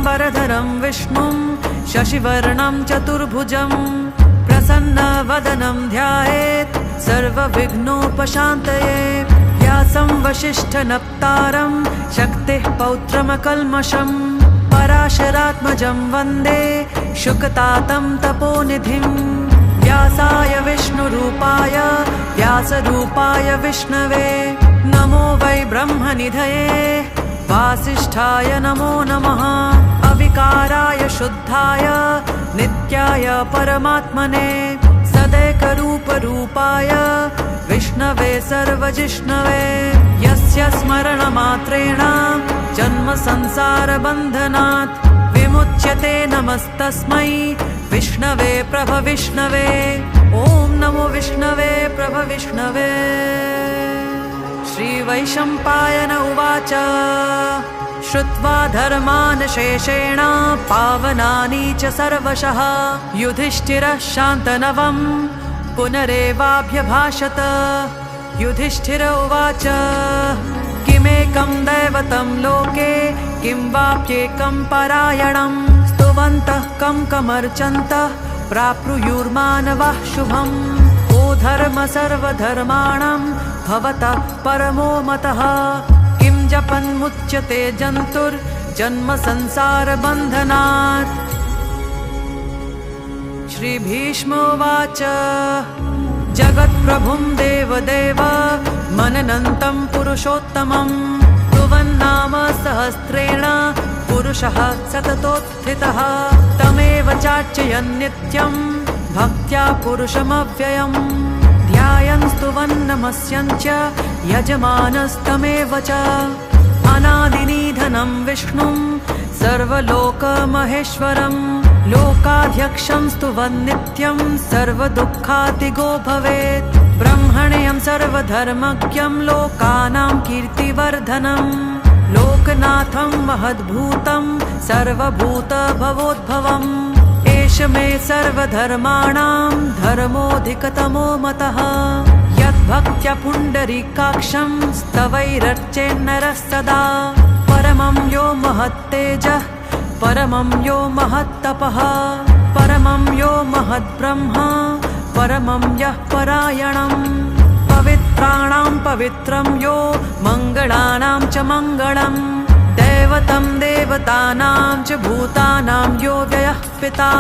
शुक्लाम्बरधरं विष्णुं शशिवर्णं चतुर्भुजं प्रसन्नवदनं ध्यायेत् सर्वविघ्नोपशान्तये। व्यासं वसिष्ठनप्तारं शक्तिः पौत्रमकल्मषम् पराशरात्मजं वन्दे शुकतातं तपोनिधिं। व्यासाय विष्णुरूपाय व्यासरूपाय विष्णवे नमो वै ब्रह्मनिधये वासिष्ठाय नमो नमः। अविकाराय शुद्धाय नित्याय परमात्मने सदैकरूपरूपाय विष्णवे सर्वजिष्णवे यस्य स्मरणमात्रेण जन्मसंसारबन्धनात् विमुच्यते। नमस्तस्मै विष्णवे प्रभविष्णवे। ॐ नमो विष्णवे प्रभविष्णवे। श्रीवैशम्पायन उवाच श्रुत्वा धर्मान् शेषेण पावनानि च सर्वशः युधिष्ठिरः शान्तनवं पुनरेवाभ्यभाषत। युधिष्ठिर उवाच किमेकं दैवतं लोके किं वाप्येकं परायणं स्तुवन्तः कं कमर्चन्तः प्राप्नुयुर्मानवः शुभम्। ओ धर्म सर्वधर्माणां भवतः परमो मतः किं जपन्मुच्यते जन्तुर्जन्म संसारबन्धनात्। श्रीभीष्म उवाच जगत्प्रभुं देवदेव मननन्तं पुरुषोत्तमं स्तुवन्नाम सहस्रेण पुरुषः सततोत्थितः तमेव चार्चयन् नित्यं भक्त्या पुरुषमव्ययम् ध्यायन् स्तुवन् नमस्यन् च यजमानस्तमेव च। अनादिनिधनं विष्णुं सर्वलोकमहेश्वरं लोकाध्यक्षं स्तुवन् नित्यं सर्वदुःखातिगो भवेत्। ब्रह्मण्यं सर्वधर्मज्ञं लोकानां कीर्तिवर्धनं लोकनाथं महद्भूतं सर्वभूतभवोद्भवम् एष मे सर्वधर्माणां धर्मोऽधिकतमो मतः। यद्भक्त्या पुण्डरीकाक्षं स्तवैरर्चेन्नरः सदा परमं यो महत्तेजः परमं यो महत्तपः परमं यो महद्ब्रह्म परमं यः परायणम् पवित्राणां पवित्रं यो मङ्गलानां च मङ्गलम् दैवतं देवतानां च भूतानां यो व्ययः पिता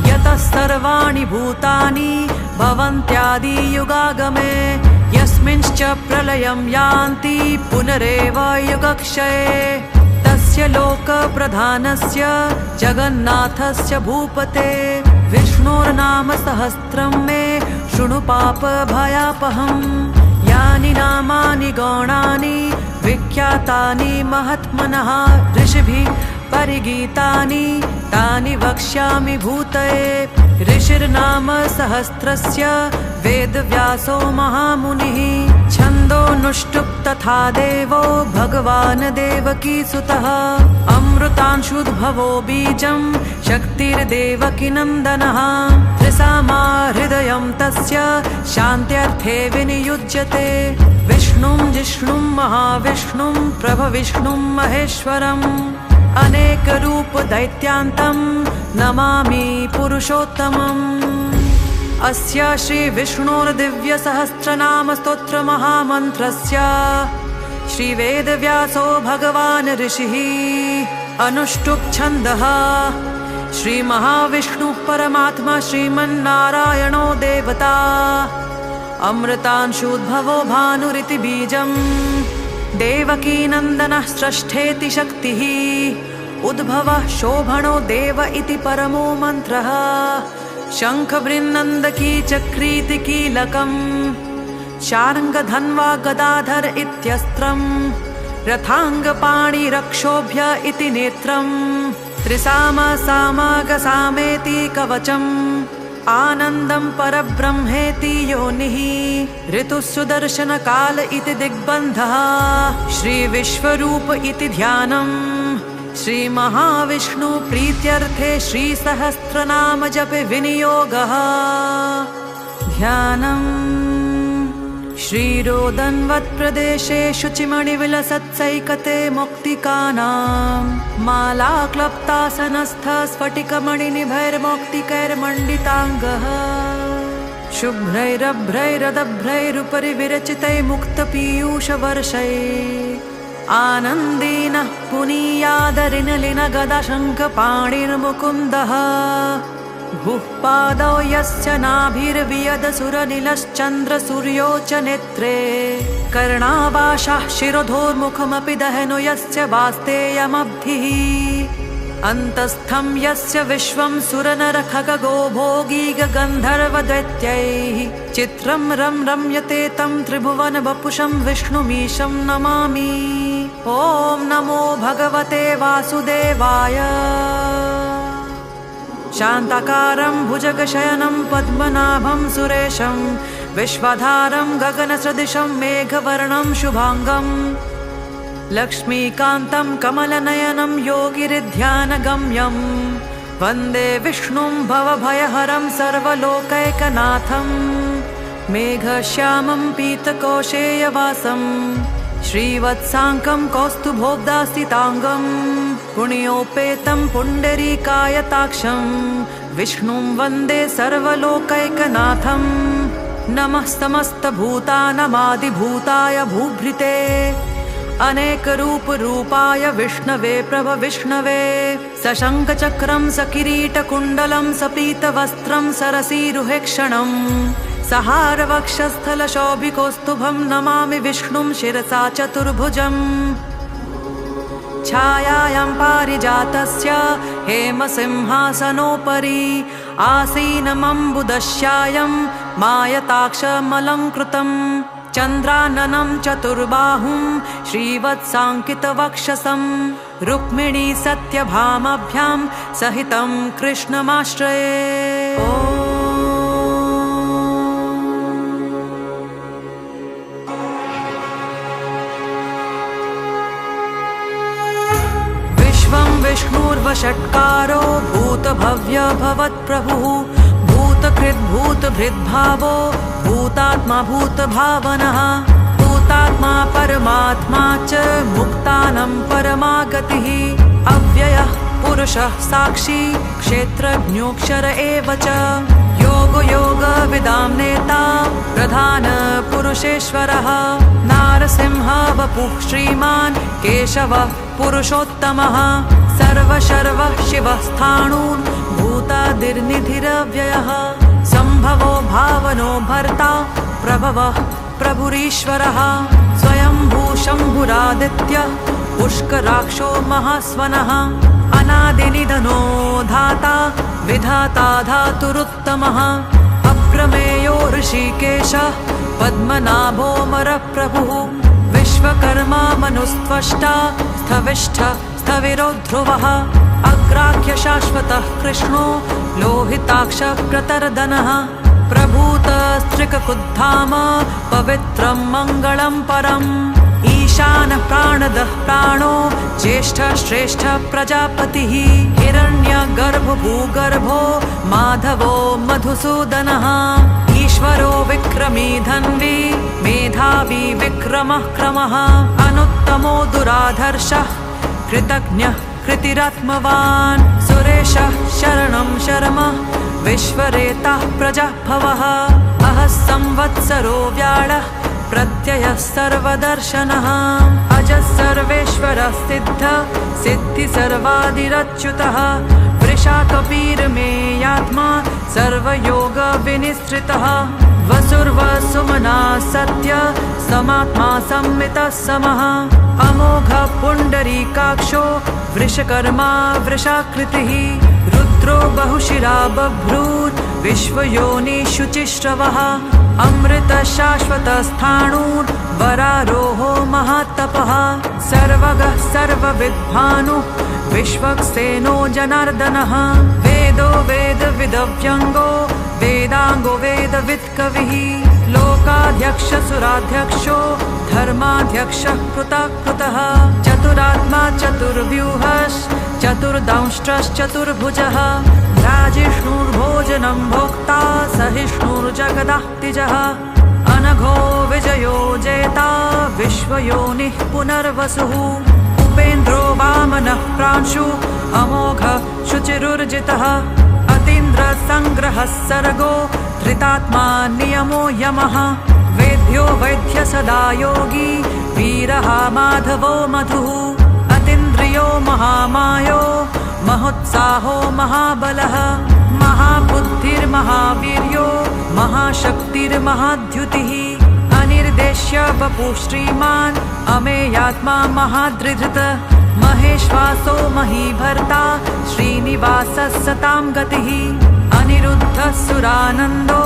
यतः सर्वाणि भूतानि भवन्त्यादियुगागमे यस्मिंश्च प्रलयं यान्ति पुनरेव युगक्षये तस्य लोकप्रधानस्य जगन्नाथस्य भूपते विष्णोर्नाम सहस्रं मे शृणु पापभयापहम्। यानि नामानि गौणानि विख्यातानि महात्मनः ऋषिभिः परिगीतानि तानि वक्ष्यामि भूतये। ऋषिर्नाम सहस्रस्य वेदव्यासो महामुनिः छन्दोनुष्टुप् तथा देवो भगवान् देवकीसुतः अमृतांशुद्भवो बीजं शक्तिर्देवकीनन्दनः त्रिसामा हृदयं तस्य शान्त्यर्थे विनियुज्यते। विष्णुं जिष्णुं महाविष्णुं प्रभविष्णुं महेश्वरम् अनेकरूप दैत्यान्तं नमामि पुरुषोत्तमम्। अस्य श्रीविष्णोर्दिव्यसहस्रनाम स्तोत्रमहामन्त्रस्य श्रीवेदव्यासो भगवान् ऋषिः अनुष्टुप् छन्दः श्रीमहाविष्णुः परमात्मा श्रीमन्नारायणो देवता अमृतांशुद्भवो भानुरिति बीजम् देवकीनन्दनः स्रष्ठेति शक्तिः उद्भवः शोभनो देव इति परमो मन्त्रः शङ्खबृन्नन्दकी चक्रीति कीलकम् शार्ङ्गधन्वा गदाधर इत्यस्त्रम् रथाङ्गपाणिरक्षोभ्य इति नेत्रम् त्रिसामा सामागसामेति कवचम् आनन्दं परब्रह्मेति योनिः ऋतुः सुदर्शनकाल इति दिग्बन्धः श्रीविश्वरूप इति ध्यानम् श्रीमहाविष्णु प्रीत्यर्थे श्रीसहस्रनाम जपे विनियोगः ध्यानम् श्रीरोदन्वत्प्रदेशे शुचिमणिविलसत्सैकते मौक्तिकानां मालाक्लप्तासनस्थ स्फटिकमणिनिभैर्मौक्तिकैर्मण्डिताङ्गः शुभ्रैरभ्रैरदभ्रैरुपरि विरचितै मुक्तपीयूषवर्षैः आनन्दीनः पुनीयादरिनलिनगदशङ्खपाणिर्मुकुन्दः भुः पादौ यस्य नाभिर्वियदसुरनिलश्चन्द्रसूर्यो च नेत्रे कर्णावाशाः शिरोधोर्मुखमपि दहनो यस्य वास्तेयमब्धिः अन्तस्थं यस्य विश्वं सुरनरखगो भोगी गन्धर्वदैत्यैः चित्रं रम्यते तं त्रिभुवन वपुषं विष्णुमीशं नमामि। ॐ नमो भगवते वासुदेवाय। शान्ताकारं भुजगशयनं पद्मनाभं सुरेशं विश्वधारं गगनसदृशं मेघवर्णं शुभांगं लक्ष्मीकान्तं कमलनयनं योगिरिध्यानगम्यं वन्दे विष्णुं भवभयहरं सर्वलोकैकनाथं मेघश्यामं पीतकोशेयवासं श्रीवत्साङ्कं कौस्तुभोग्धासिताङ्गं पुण्योपेतं पुण्डरीकायताक्षं विष्णुं वन्दे सर्वलोकैकनाथं नमः समस्तभूतानामादिभूताय भूभृते अनेकरूपरूपाय विष्णवे प्रभविष्णवे सशङ्खचक्रं सकिरीटकुण्डलं सपीतवस्त्रं सरसीरुहेक्षणं सहारवक्षस्थलशोभिकौस्तुभं नमामि विष्णुं शिरसा चतुर्भुजम् छायायां पारिजातस्य हेमसिंहासनोपरि आसीनमम्बुदश्यायं मायताक्षमलङ्कृतम् चन्द्राननं चतुर्बाहुं श्रीवत्साङ्कितवक्षसं रुक्मिणी सत्यभामाभ्यां सहितं कृष्णमाश्रये। विश्वं विष्णुर्वषट्कारो भूतभव्यभवत्प्रभुः भूतकृद्भूतभृद्भावो भूतात्मा भूतभावनः भूतात्मा परमात्मा च मुक्तानं परमागतिः अव्ययः पुरुषः साक्षी क्षेत्रज्ञोऽक्षर एव च योगविदां नेता प्रधानपुरुषेश्वरः नारसिंह वपुः श्रीमान् केशवः पुरुषोत्तमः सर्वशर्वः शिवः स्थाणुः भूतादिर्निधिरव्ययः सम्भवो भावनो भर्ता प्रभवः प्रभुरीश्वरः स्वयंभू शम्भुरादित्यः पुष्कराक्षो महास्वनः अनादिनिधनो धाता विधाता धातुरुत्तमः अप्रमेयो ऋषिकेशः पद्मनाभोऽमरप्रभुः विश्वकर्मा मनुस्त्वष्टा स्थविष्ठः स्थविरो ध्रुवः अग्राख्य शाश्वतः कृष्णो लोहिताक्षः प्रतर्दनः प्रभूतस्त्रिककुद्धाम पवित्रं मङ्गलं परम् ईशानः प्राणदः प्राणो ज्येष्ठः श्रेष्ठः प्रजापतिः हिरण्यगर्भो भूगर्भो माधवो मधुसूदनः ईश्वरो विक्रमी धन्वी मेधावी विक्रमः क्रमः अनुत्तमो दुराधर्षः कृतज्ञः कृतिरात्मवान् सुरेशः शरणं शर्मः विश्वरेताः प्रजाभवः अहः संवत्सरो व्याळः प्रत्ययः सर्वदर्शनः अजः सर्वेश्वरः सिद्धः सिद्धि सर्वादिरच्युतः वृषाकवीरमेयात्मा सर्वयोगविनिश्रितः वसुर्वसुमना सत्य समात्मा संमितः समः अमोघः पुण्डरीकाक्षो वृषकर्मा वृषाकृतिः रुद्रो बहुशिरा बभ्रूत् विश्वयोनिशुचिश्रवः अमृतः शाश्वतस्थाणुर्वरारोहो महात्तपः सर्वगः सर्वविद्भानुः विश्वक्सेनो जनार्दनः वेदो वेदविदव्यङ्गो वेदाङ्गो वेदवित्कविः लोकाध्यक्षसुराध्यक्षो धर्माध्यक्षः कृतः चतुरात्मा चतुर्व्यूहश्चतुर्दंष्ट्रश्चतुर्भुजः राजिष्णुर्भोजनं भोक्ता सहिष्णुर्जगदात्तिजः अनघो विजयो जेता विश्वयोनिः पुनर्वसुः उपेन्द्रो वामनः प्रांशु अमोघ शुचिरुर्जितः अतीन्द्रसङ्ग्रहः सर्गो धृतात्मा नियमो यमः वेद्यो वैद्य सदा योगी वीरः माधवो मधुः अतीन्द्रियो महामायो महोत्साहो महाबलः महाबुद्धिर्महावीर्यो महाशक्तिर्महाद्युतिः अनिर्देश्य वपुः श्रीमान् अमेयात्मा महादृढत महेश्वासो महीभर्ता श्रीनिवासः सतां गतिः अनिरुद्धः सुरानन्दो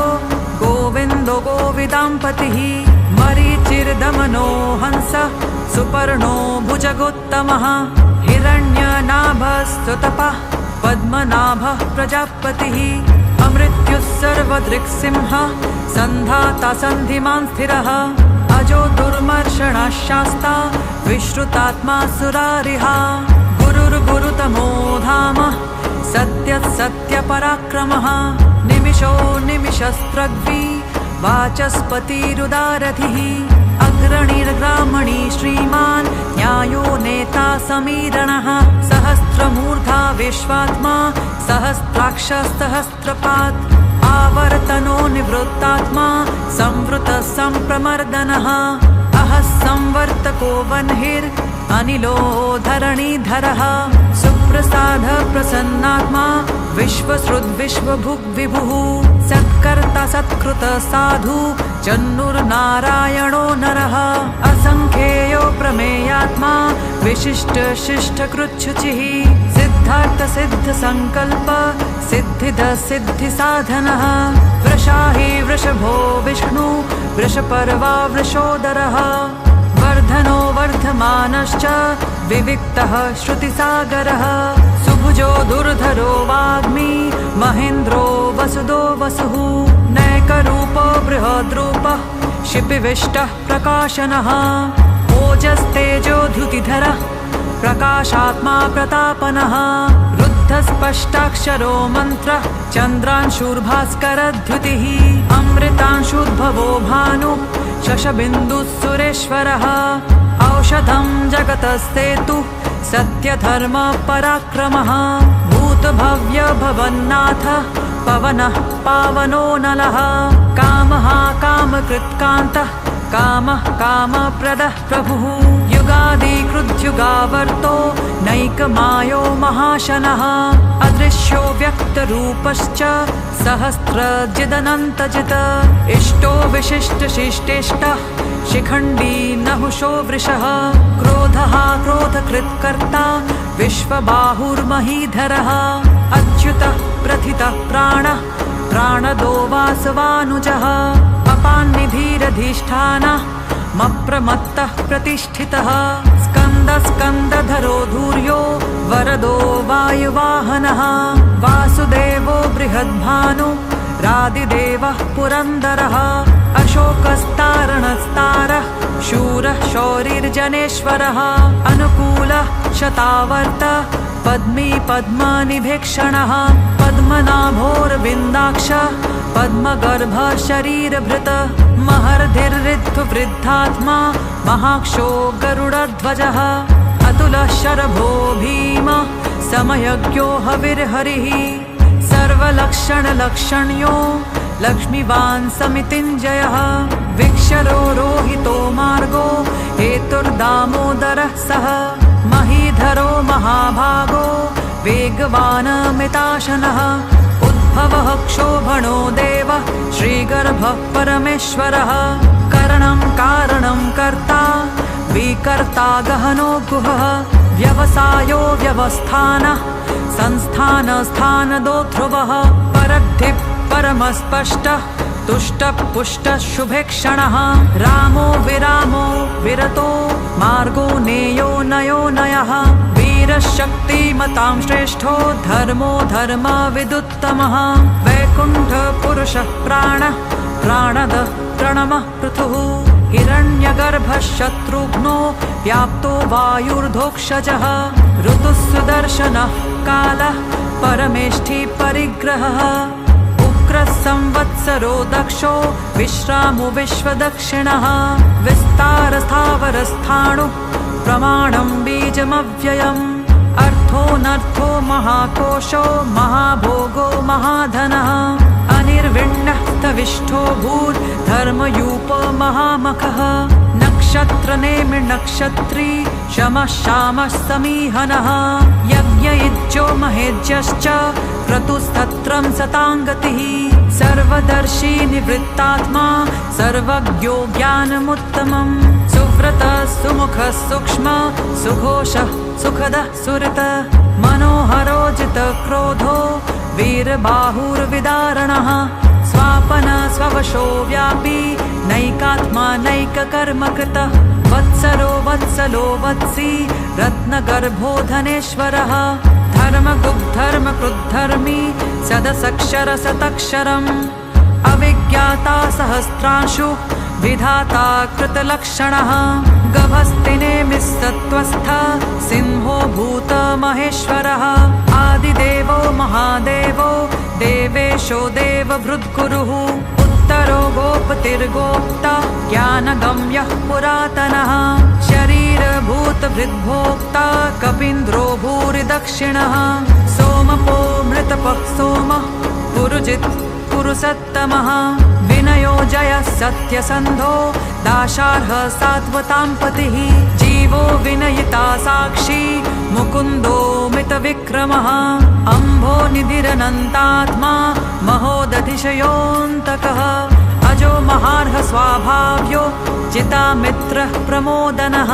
गोविन्दो गोविदाम्पतिः मरीचिर्दमनो हंसः सुपर्णो भुजगोत्तमः हिरण्यनाभस्तुतपः पद्मनाभः प्रजापतिः अमृत्युः सर्वदृक्सिंहः सन्धाता सन्धिमान् स्थिरः अजो दुर्मर्षणः शास्ता विश्रुतात्मा सुरारिहा गुरुर्गुरुतमो धाम सत्यः सत्यपराक्रमः निमिषो निमिषस्त्रग्वी वाचस्पतिरुदारथिः अग्रणीर्ग्रामणी श्रीमान् न्यायो नेता समीरणः सहस्रमूर्धा विश्वात्मा सहस्राक्षसहस्रपात् आवर्तनो निवृत्तात्मा संवृतः सम्प्रमर्दनः अहः संवर्तको वह्निर् अनिलो धरणीधरः सुप्रसाद प्रसन्नात्मा विश्वसृद्विश्वभुग्विभुः सत्कर्ता सत्कृत साधु जन्नुर्नारायणो नरः असंख्येयो प्रमेयात्मा विशिष्ट शिष्ट कृच्छुचिः सिद्धार्थ सिद्ध संकल्प सिद्धिद सिद्धि साधनः वृषाहि वृषभो विष्णु वृषपर्वा वृषोदरः वर्धनो वर्धमानश्च विविक्तः श्रुतिसागरः सुभुजो दुर्धरो वाग्मी महेन्द्रो वसुदो वसुः नैकरूपो बृहद्रूपः शिपिविष्टः प्रकाशनः ओजस्तेजो धृतिधरः प्रकाशात्मा प्रतापनः रुद्धस्पष्टाक्षरो मन्त्रः चन्द्रांशुर्भास्करद्युतिः अमृतांशुद्भवो भानुः शशबिन्दुः सुरेश्वरः औषधं जगतस्तेतुः सत्यधर्मपराक्रमः भूतभव्यभवन्नाथ पवनः पावनो नलः कामः कामकृत्कान्तः कामः कामप्रदः प्रभुः युगादिकृद्युगावर्तो नैकमायो महाशनः अदृश्यो व्यक्तरूपश्च सहस्रजिदनन्तजित् इष्टो विशिष्टशिष्टेष्टः शिखण्डी नहुषो वृषः क्रोधः क्रोधकृत्कर्ता विश्वबाहुर्महीधरः अच्युतः प्रथितः प्राणः प्राणदो वासवानुजः अपान्निधिरधिष्ठानः मप्रमत्तः प्रतिष्ठितः स्कन्दस्कन्दधरो धूर्यो वरदो वायुवाहनः वासुदेवो बृहद्भानु रादिदेवः पुरन्दरः अशोकस्तारणस्तारः शूरः शौरिर्जनेश्वरः अनुकूलः शतावर्त पद्मी पद्मनिभीक्षणः पद्मनाभोर्विन्दाक्ष पद्मगर्भ शरीरभृत महर्धिर्ऋद्धवृद्धात्मा महाक्षो गरुडध्वजः अतुलः शरभो भीम समयज्ञो हविर्हरिः सर्वलक्षणलक्षण्यो लक्ष्मीवान् समितिञ्जयः विक्षरो रोहितो मार्गो हेतुर्दामोदरः सः महीधरो महाभागो वेगवानमिताशनः उद्भवः क्षोभणो देवः श्रीगर्भः परमेश्वरः करणं कारणं कर्ता विकर्ता गहनो गुहः व्यवसायो व्यवस्थानः संस्थानस्थानदो ध्रुवः परग्धिः परमस्पष्टः तुष्टः पुष्टः शुभेक्षणः रामो विरामो विरतो मार्गो नेयो नयो नयः वीरशक्तिमतां श्रेष्ठो धर्मो धर्मविदुत्तमः वैकुण्ठपुरुषः प्राणः प्राणदः प्रणमः पृथुः हिरण्यगर्भः शत्रुघ्नो व्याप्तो वायुर्धोक्षजः ऋतुः सुदर्शनः कालः परमेष्ठी परिग्रहः उग्रः संवत्सरो दक्षो विश्रामो विश्वदक्षिणः विस्तारस्थावरस्थाणुः प्रमाणं बीजमव्ययम् अर्थोऽनर्थो महाकोशो महाभोगो महाधनः अनिर्विण्णः स्थविष्ठो भूर्धर्मयूपो महामखः नक्षत्रनेमि नक्षत्री शमः शामः समीहनः यज्ञयुज्यो महेज्यश्च क्रतुस्तत्रं सताङ्गतिः सर्वदर्शी निवृत्तात्मा सर्वज्ञो ज्ञानमुत्तमम् सुव्रतः सुमुखः सूक्ष्म सुघोषः सुखदः सुहृतः मनोहरोजितः क्रोधो वीरबाहुर्विदारणः स्वापन स्ववशो व्यापी नैकात्मा नैककर्मकृतः वत्सरो वत्सलो वत्सी रत्नगर्भो धनेश्वरः धर्मगुग्धर्मकृद्धर्मी सदसक्षर सतक्षरम् अविज्ञाता सहस्रांशु विधाता कृतलक्षणः गभस्तिनेमिस्सत्त्वस्थ सिंहो भूत महेश्वरः आदिदेवो महादेवो देवेशो देवभृद्गुरुः उत्तरो गोपतिर्गोप्ता ज्ञानगम्यः पुरातनः शरीरभूतभृद्भोक्ता कपीन्द्रो भूरिदक्षिणः सोमपो मृतपः सोमः पुरुजित् पुरुषोत्तमः विनयो जयः सत्यसन्धो दाशार्हः सात्वतां पतिः जीवो विनयिता साक्षी मुकुन्दो मितविक्रमः अम्भो निधिरनन्तात्मा महोदधिशयोऽन्तकः अजो महार्ह स्वाभाव्यो चितामित्रः प्रमोदनः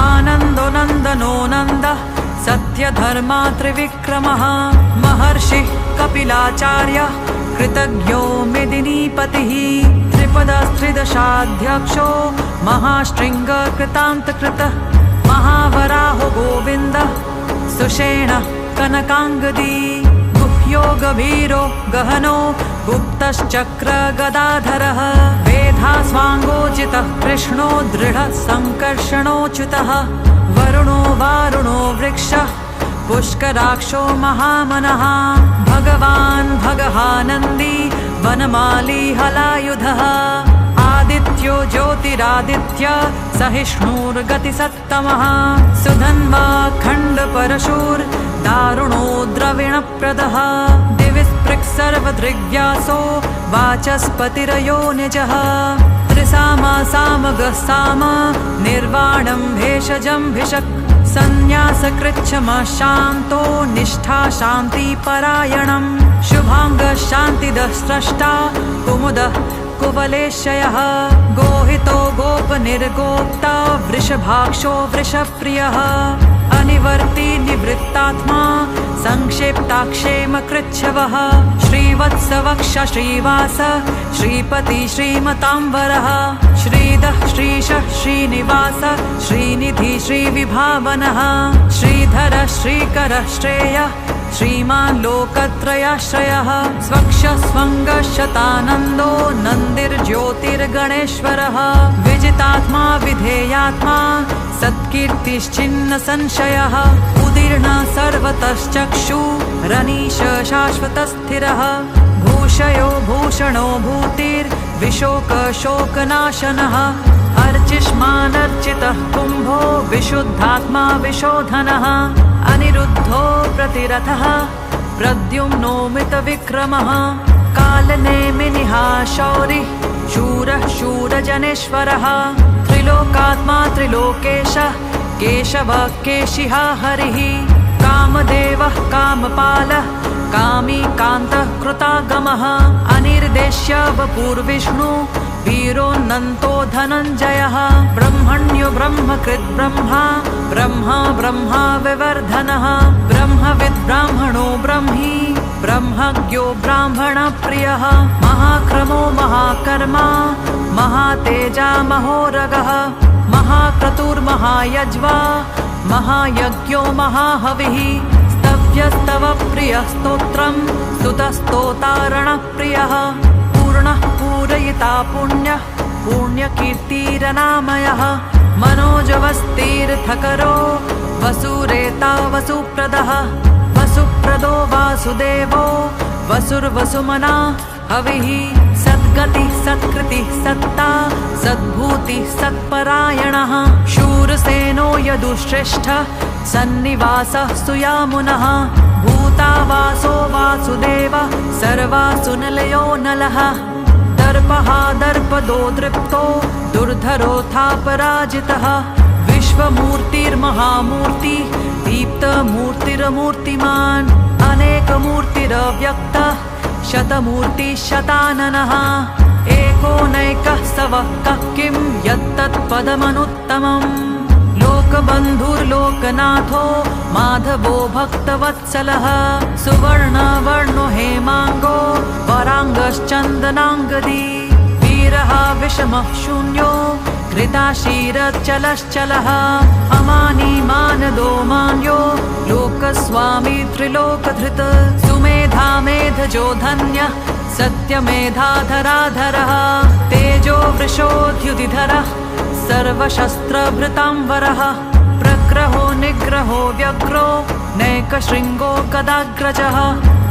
आनन्दो नन्दनो नन्दः सत्यधर्मा त्रिविक्रमः महर्षिः कपिलाचार्यः कृतज्ञो मेदिनीपतिः त्रिपदस्त्रिदशाध्यक्षो महाशृङ्गकृतान्तकृतः महावराहो गोविन्दः सुषेणः कनकाङ्गदी गुह्यो गभीरो गहनो गुप्तश्चक्रगदाधरः वेधास्वाङ्गोचितः कृष्णो दृढः सङ्कर्षणोच्युतः वरुणो वारुणो वृक्षः पुष्कराक्षो महामनः भगवान् भगहानन्दी वनमाली हलायुधः आदित्यो ज्योतिरादित्य सहिष्णुर्गतिसत्तमः सुधन्वा खण्डपरशुर्दारुणो द्रविणप्रदः दिविस्पृक्सर्वदृग्व्यासो वाचस्पतिरयो निजः त्रिसामा सामगः साम निर्वाणं भेषजं भिषक् सन्न्यासकृच्छमः शान्तो निष्ठा शान्तिपरायणम् शुभाङ्गः शान्तिदः स्रष्टा कुमुदः कुवलेशयः गोहितो गोपनिर्गोप्ता वृषभाक्षो वृषप्रियः अनिवर्ती निवृत्तात्मा संक्षेप्ताक्षेमकृच्छवः श्रीवत्सवक्ष श्रीवास श्रीपति श्रीमताम्बरः श्रीधः श्रीशः श्रीनिवास श्रीनिधि श्रीविभावनः श्रीधरः श्रीकरः श्रेयः श्रीमान् लोकत्रयाश्रयः स्वक्षस्वङ्गः शतानन्दो नन्दिर्ज्योतिर्गणेश्वरः विजितात्मा विधेयात्मा सत्कीर्तिश्चिन्न संशयः उदीर्णः सर्वतश्चक्षुरनीश शाश्वतस्थिरः भूषयो भूषणो भूतिर्विशोकशोकनाशनः अर्चिष्मानर्चितः कुम्भो विशुद्धात्मा विशोधनः अनिरुद्धो प्रतिरथः प्रद्युम्नो मितविक्रमः कालनेमिनिः शौरिः शूरः शूरजनेश्वरः त्रिलोकात्मा त्रिलोकेशः केशवः केशिः हरिः कामदेवः कामपालः कामी कान्तः कृतागमः अनिर्देश्य वपुर्विष्णु वीरोन्नन्तो धनञ्जयः ब्रह्मण्यो ब्रह्मकृत् ब्रह्मा ब्रह्मा ब्रह्मा विवर्धनः ब्रह्मविद् ब्राह्मणो ब्रह्मी ब्रह्मज्ञो ब्राह्मणप्रियः महाक्रमो महाकर्मा महातेजा महोरगः महाक्रतुर्महायज्वा महायज्ञो महाहविः स्तव्यस्तव प्रियः स्तोत्रं स्तुतस्तोतारणप्रियः पूर्णः पूरयिता पुण्यः पुण्यकीर्तिरनामयः मनोजवस्तीर्थकरो वसुरेता वसुप्रदः वसुप्रदो वासुदेवो वसुर्वसुमना हविः सद्गति सत्कृति सत्ता सद्भूति सत्परायणः शूरसेनो यदुश्रेष्ठ सन्निवासः सुयामुनः भूतावासो वासुदेव सर्वासुनिलयो नलः दर्पः दर्पदो दृप्तो दुर्धरोऽथापराजितः विश्वमूर्तिर्महामूर्ति दीप्तमूर्तिरमूर्तिमान् अनेकमूर्तिरव्यक्तः शतमूर्तिशताननः एकोनैकः सवक्कः किं यत्तत्पदमनुत्तमम् लोकबन्धुर्लोकनाथो माधवो भक्तवत्सलः सुवर्णवर्णो हेमाङ्गो वराङ्गश्चन्दनाङ्गदी वीरः विषमः शून्यो घृताशीरचलश्चलः अमानी मानदो मान्यो लोकस्वामी त्रिलोकधृत सुमेधा मेधजो धन्यः सत्यमेधाधराधरः तेजो वृषोद्युतिधरः सर्वशस्त्रभृतांवरः प्रग्रहो निग्रहो व्यग्रो नैकशृङ्गो गदाग्रजः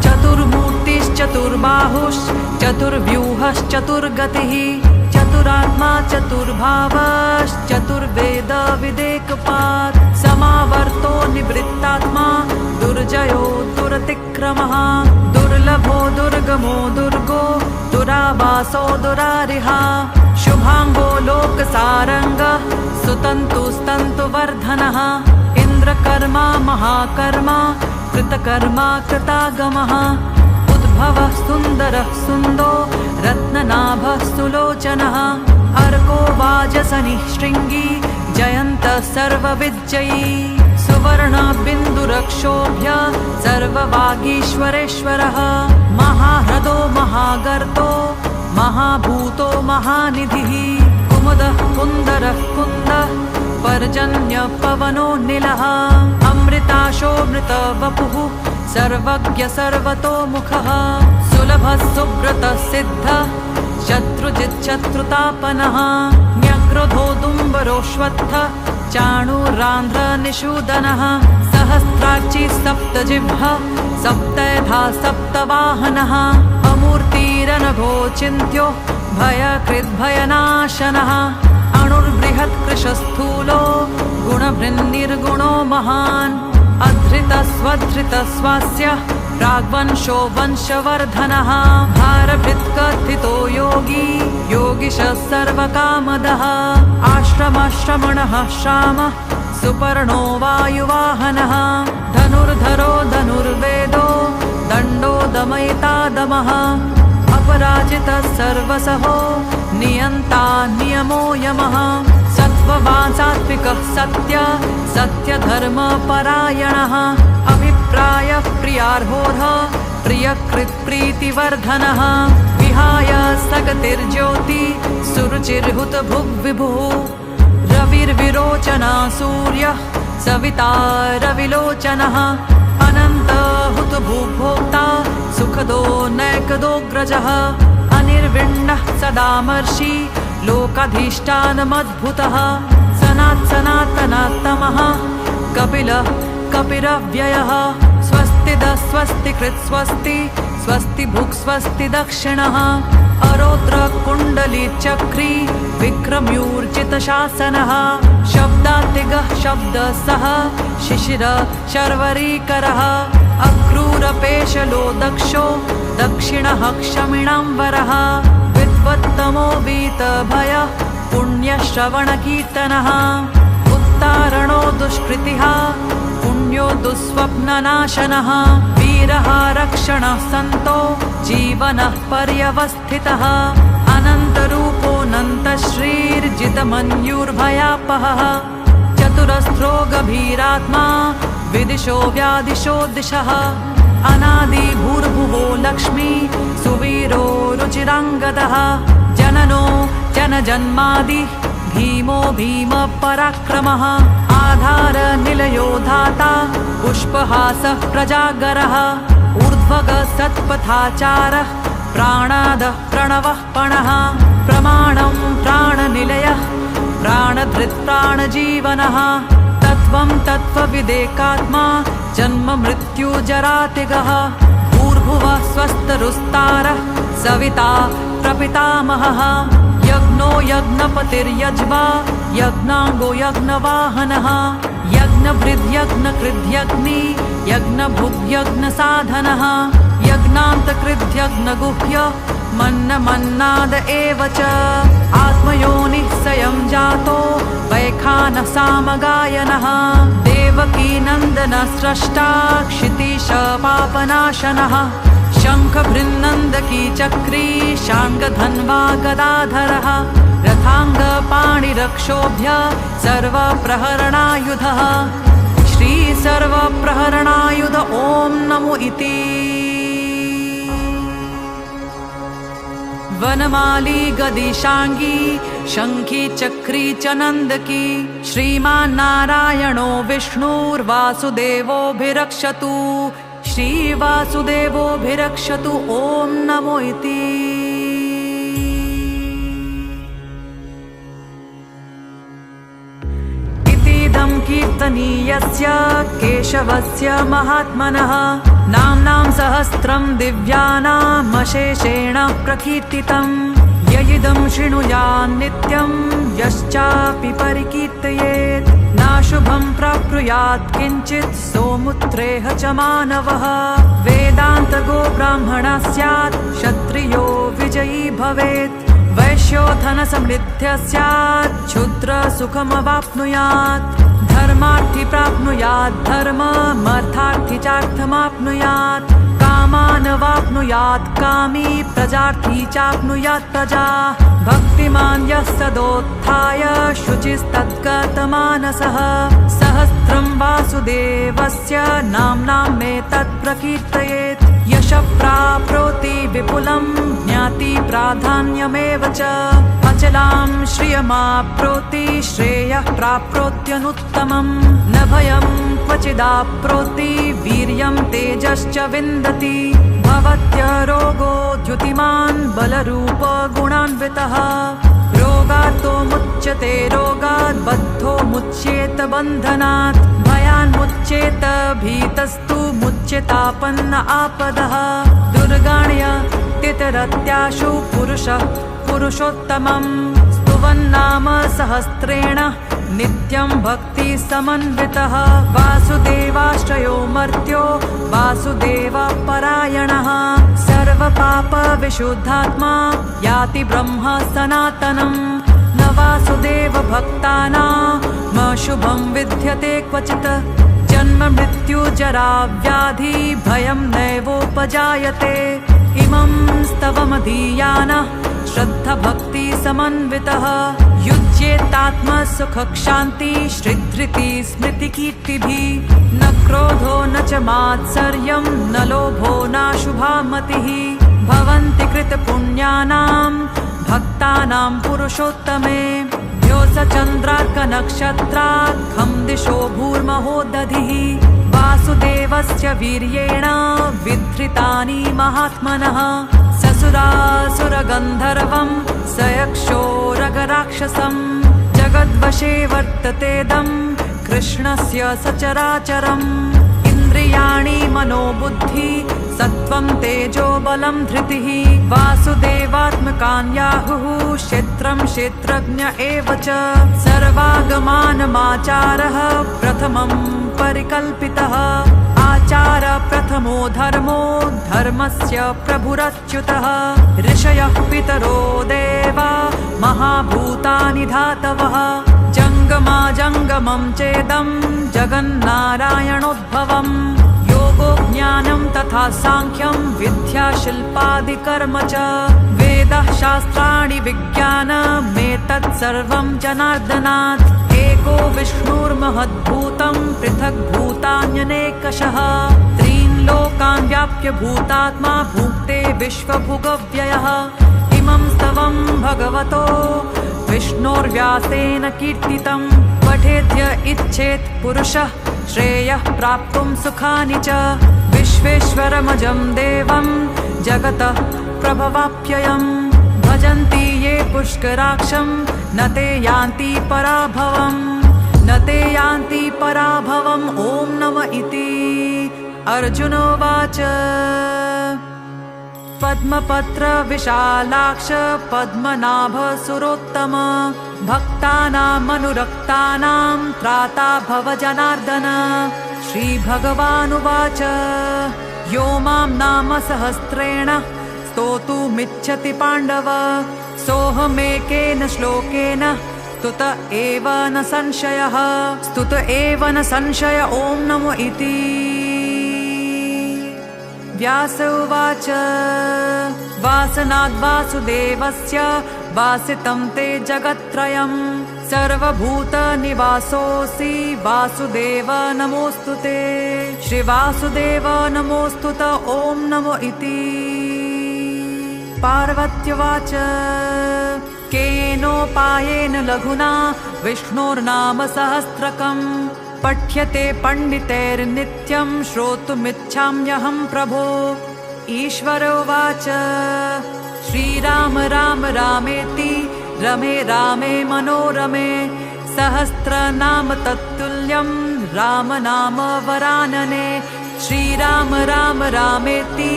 चतुर्मूर्तिश्चतुर्बाहुश्चतुर्व्यूहश्चतुर्गतिः चतुरात्मा चतुर्भावश्चतुर्वेद विदेकपात् समावर्तो निवृत्तात्मा दुर्जयो दुरतिक्रमः दुर्लभो दुर्गमो दुर्गो दुरावासो दुरारिः शुभाङ्गो लोकसारङ्गः सुतन्तुस्तन्तुवर्धनः इन्द्रकर्मा महाकर्मा कृतकर्मा कृतागमः उद्भवः सुन्दरः सुन्दो रत्ननाभः सुलोचनः अर्को वाजसनिः शृङ्गी जयन्तः सर्वविजयी सुवर्णबिन्दुरक्षोभ्य सर्ववागीश्वरेश्वरः महाह्रदो महागर्तो महाभूतो महानिधिः कुमुदः कुन्दरः कुन्दः पर्जन्यपवनो निलः अमृताशोऽमृतवपुः सर्वज्ञ सर्वतोमुखः सुलभः सुब्रतः सिद्धः शत्रुजिच्छत्रुतापनः न्यग्रोधोदुम्बरोऽश्वत्थः चाणूरान्ध्रनिषूदनः सहस्राक्षी सप्तजिह्वः सप्तधा सप्तवाहनः अमूर्तिरनघो चिन्त्यो भयकृद्भयनाशनः अणुर्बृहत्कृशस्थूलो गुणभृन्निर्गुणो महान् अधृतस्वधृतस्वास्य प्राग्वंशो वंशवर्धनः भारभृत्कथितो योगी योगिशः सर्वकामदः आश्रमश्रमणः श्रामः सुपर्णो वायुवाहनः धनुर्धरो धनुर्वेदो दण्डो दमयिता दमः अपराजितः सर्वसहो नियन्ता नियमो यमः सत्त्ववान् सात्विकः सत्य सत्यधर्मपरायणः अभिप्रायः प्रियार्होर्ह प्रियकृत्प्रीतिवर्धनः विहाय सगतिर्ज्योति सुरुचिर्हुतभुग्विभुः रविर्विरोचना सूर्यः सविता रविलोचनः अनन्तहुतभुग्भोक्ता सुखदो नैकदोऽग्रजः अनिर्विण्णः सदामर्षि लोकाधीष्टानमद्भुतः सनातनात्तमः कपिलः कपिरव्ययः स्वस्तिदः स्वस्तिकृत् स्वस्ति स्वस्ति भुक् स्वस्ति दक्षिणः अरोत्र कुण्डलीचक्री विक्रम्यूर्जितशासनः शब्दातिगः शब्दसः शिशिर शर्वरीकरः अक्रूरपेशलो दक्षो दक्षिणः क्षमिणाम्बरः विद्वत्तमो वीतभयः पुण्यश्रवणकीर्तनः उत्तारणो दुष्कृतिः पुण्यो दुःस्वप्ननाशनः वीरः रक्षणः सन्तो जीवनः पर्यवस्थितः अनन्तरूपोऽनन्तश्रीर्जितमन्युर्भयापहः चतुरस्रो गभीरात्मा विदिशो व्यादिशो दिशः अनादिभूर्भुवो लक्ष्मी सुवीरो रुचिराङ्गदः जननो जनजन्मादि भीमो भीमपराक्रमः आधारनिलयो धाता पुष्पहासः प्रजागरः ऊर्ध्वगः सत्पथाचारः प्राणादः प्रणवः पणः प्रमाणं प्राणनिलयः प्राणधृत्प्राणजीवनः तत्त्वं तत्त्वविदेकात्मा जन्म मृत्युजरातिगः बभुवः स्वस्तरुस्तारः सविता प्रपितामहः यज्ञो यज्ञपतिर्यज्वा यज्ञाङ्गो यज्ञवाहनः यज्ञभृद्यज्ञकृद्यग्नि यज्ञभुग्यज्ञसाधनः यज्ञान्तकृद्यज्ञगुह्य मन्नमन्नाद एव च आत्मयोनिः स्वयं जातो वैखानः सामगायनः देवकीनन्दनस्रष्टा क्षितीश पापनाशनः शङ्खभृन्नन्दकी चक्री शाङ्गधन्वा गदाधरः रथाङ्गपाणिरक्षोभ्य सर्वप्रहरणायुधः श्रीसर्वप्रहरणायुध ॐ नमो इति वनमाली गदिशाङ्गी शङ्खी चक्री च नन्दकी श्रीमान्नारायणो विष्णुर्वासुदेवोऽभिरक्षतु श्रीवासुदेवोऽभिरक्षतु ॐ नमो इति इतीदं कीर्तनीयस्य केशवस्य महात्मनः नाम्नां सहस्रं दिव्यानामशेषेण प्रकीर्तितं ययिदं शृणुयान् नित्यं यश्चापि परिकीर्तयेत् नाशुभं प्राप्नुयात् किञ्चित् सोमुत्रेह च मानवः वेदान्तगो ब्राह्मणः स्यात् क्षत्रियो विजयी भवेत् वैश्यो धनसमृद्धिः स्यात् क्षुद्रसुखमवाप्नुयात् धर्मार्थी प्राप्नुयात् धर्ममर्थार्थी चार्थमाप्नुयात् कामानवाप्नुयात् कामी प्रजार्थी चाप्नुयात् प्रजा भक्तिमान् यः सदोत्थाय शुचिस्तद्गतमानसः सहस्रं वासुदेवस्य नाम्नामेतत् प्रकीर्तयेत् यशः प्राप्नोति विपुलं ज्ञाति प्राधान्यमेव च अचलां श्रियमाप्नोति श्रेयः प्राप्नोत्यनुत्तमम् न भयं क्वचिदाप्नोति वीर्यं तेजश्च विन्दति भवत्यरोगो द्युतिमान् बलरूप गुणान्वितः रोगार्तो मुच्यते रोगात् बद्धो मुच्येत बन्धनात् भयान्मुच्येत भीतस्तु मुच्यतापन्न आपदः दुर्गाण्य तितरत्याशु पुरुषः पुरुषोत्तमम् स्तुवन्नाम सहस्रेण नित्यं भक्ति समन्वितः वासुदेवाश्रयो मर्त्यो वासुदेवपरायणः सर्वपापविशुद्धात्मा याति ब्रह्म सनातनम् न वासुदेवभक्तानामशुभं विद्यते क्वचित् जन्म मृत्यु जरा व्याधि भयं नैवोपजायते इमं स्तवमधीयानः श्रद्धभक्ति समन्वितः युज्येतात्मसुखक्षान्ति श्रीधृति स्मृतिकीर्तिभिः न क्रोधो न च मात्सर्यं न लोभो नाशुभा मतिः भवन्ति कृतपुण्यानां भक्तानां पुरुषोत्तमे द्योतचन्द्रार्कनक्षत्रात् दिशो भूर्महो दधिः वासुदेवस्य वीर्येण विधृतानि महात्मनः ससुरासुरगन्धर्वं सयक्षोरगराक्षसं जगद्वशे वर्ततेदं कृष्णस्य सचराचरम् इन्द्रियाणि मनोबुद्धि सत्त्वं तेजो बलं धृतिः वासुदेवात्मकान्याहुः क्षेत्रं क्षेत्रज्ञ एव च सर्वागमानमाचारः प्रथमं परिकल्पितः आचार प्रथमो धर्मो धर्मस्य प्रभुरच्युतः ऋषयः पितरो देवा महाभूतानि धातवः जङ्गमं चेदं जगन्नारायणोद्भवम् योगो ज्ञानं तथा साङ्ख्यं विद्या शिल्पादिकर्म च वेदः शास्त्राणि विज्ञानमेतत् सर्वं जनार्दनात् एको विष्णुर्महद्भूतं पृथग्भूतान्यनेकशः त्रीन् लोकान् व्याप्य भूतात्मा भुङ्क्ते विश्वभुगव्ययः इमं स्तवं भगवतो विष्णोर्व्यासेन कीर्तितं पठेद्य इच्छेत् पुरुषः श्रेयः प्राप्तुं सुखानि च विश्वेश्वरमजं देवं जगतः प्रभवाप्ययम् भजन्ति ये पुष्कराक्षं न ते यान्ति पराभवम् न ते यान्ति पराभवम् ॐ नमः इति अर्जुनोवाच। पद्मपत्र विशालाक्ष पद्मनाभ सुरोत्तम भक्तानामनुरक्तानां त्राता भव जनार्दन। श्रीभगवानुवाच यो मां नाम सहस्रेण स्तोतुमिच्छति पाण्डव सोऽहमेकेन श्लोकेन स्तुत एव न संशयः। स्तुत एव न संशय ॐ नमो इति। व्यास उवाच वासनाद्वासुदेवस्य वासितं ते जगत्त्रयं सर्वभूतनिवासोऽसि वासुदेव नमोऽस्तु ते। श्रीवासुदेव नमोऽस्तुत ॐ नमो इति। पार्वत्युवाच केनोपायेन लघुना विष्णोर्नाम सहस्रकं पठ्यते पण्डितैर्नित्यं श्रोतुमिच्छाम्यहं प्रभो। ईश्वर उवाच श्रीराम राम रामेति रमे रामे मनोरमे सहस्रनाम तत्तुल्यं राम नाम वरानने। श्रीराम राम रामेति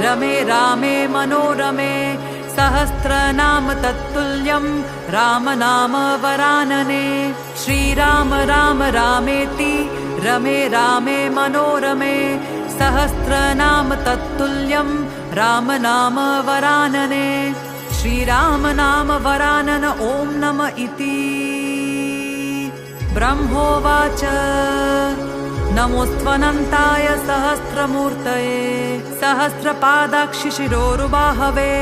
रमे रामे मनोरमे सहस्रनाम तत्तुल्यं राम नाम वरानने। श्रीराम राम रामेति रमे रामे मनोरमे सहस्रनाम तत्तुल्यं राम नाम वरानने। श्रीराम नाम वरानन ॐ नम इति। ब्रह्मोवाच नमोऽस्त्वनन्ताय सहस्रमूर्तये सहस्रपादाक्षिशिरोरुबाहवे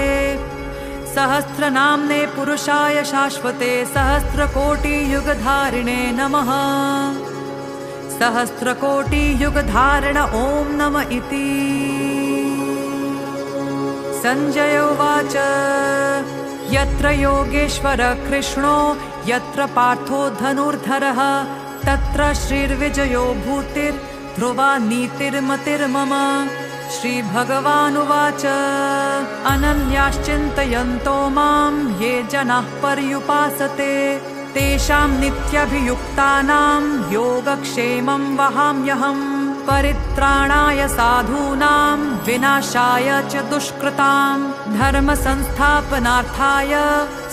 सहस्रनाम्ने पुरुषाय शाश्वते सहस्रकोटियुगधारिणे नमः। सहस्रकोटियुगधारिण ॐ नम इति। संजय उवाच यत्र योगेश्वर कृष्णो यत्र पार्थो धनुर्धरः तत्र श्रीर्विजयो भूतिर्ध्रुवा नीतिर्मतिर्मम। श्रीभगवानुवाच अनन्याश्चिन्तयन्तो मां ये जनाः पर्युपासते तेषां नित्यभियुक्तानां योगक्षेमं वहाम्यहम्। परित्राणाय साधूनां विनाशाय च दुष्कृतां धर्मसंस्थापनार्थाय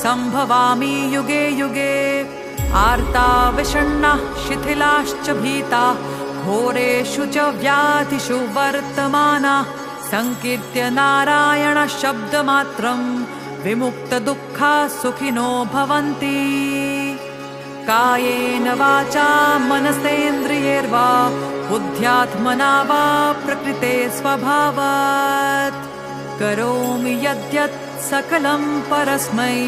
सम्भवामि युगे युगे। आर्ता विषण्णाः शिथिलाश्च भीताः घोरेषु च व्याधिषु वर्तमानाः संकीर्त्य नारायण शब्दमात्रं विमुक्तदुःखाः सुखिनो भवन्ति। कायेन वाचा मनसेन्द्रियैर्वा बुद्ध्यात्मना वा प्रकृते स्वभावात् करोमि यद्यत् सकलं परस्मै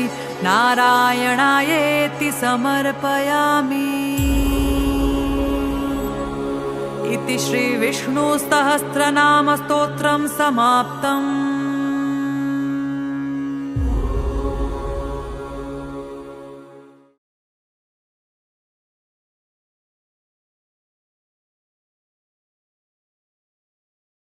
नारायणायेति समर्पयामि। इति श्रीविष्णुसहस्रनामस्तोत्रं समाप्तम्।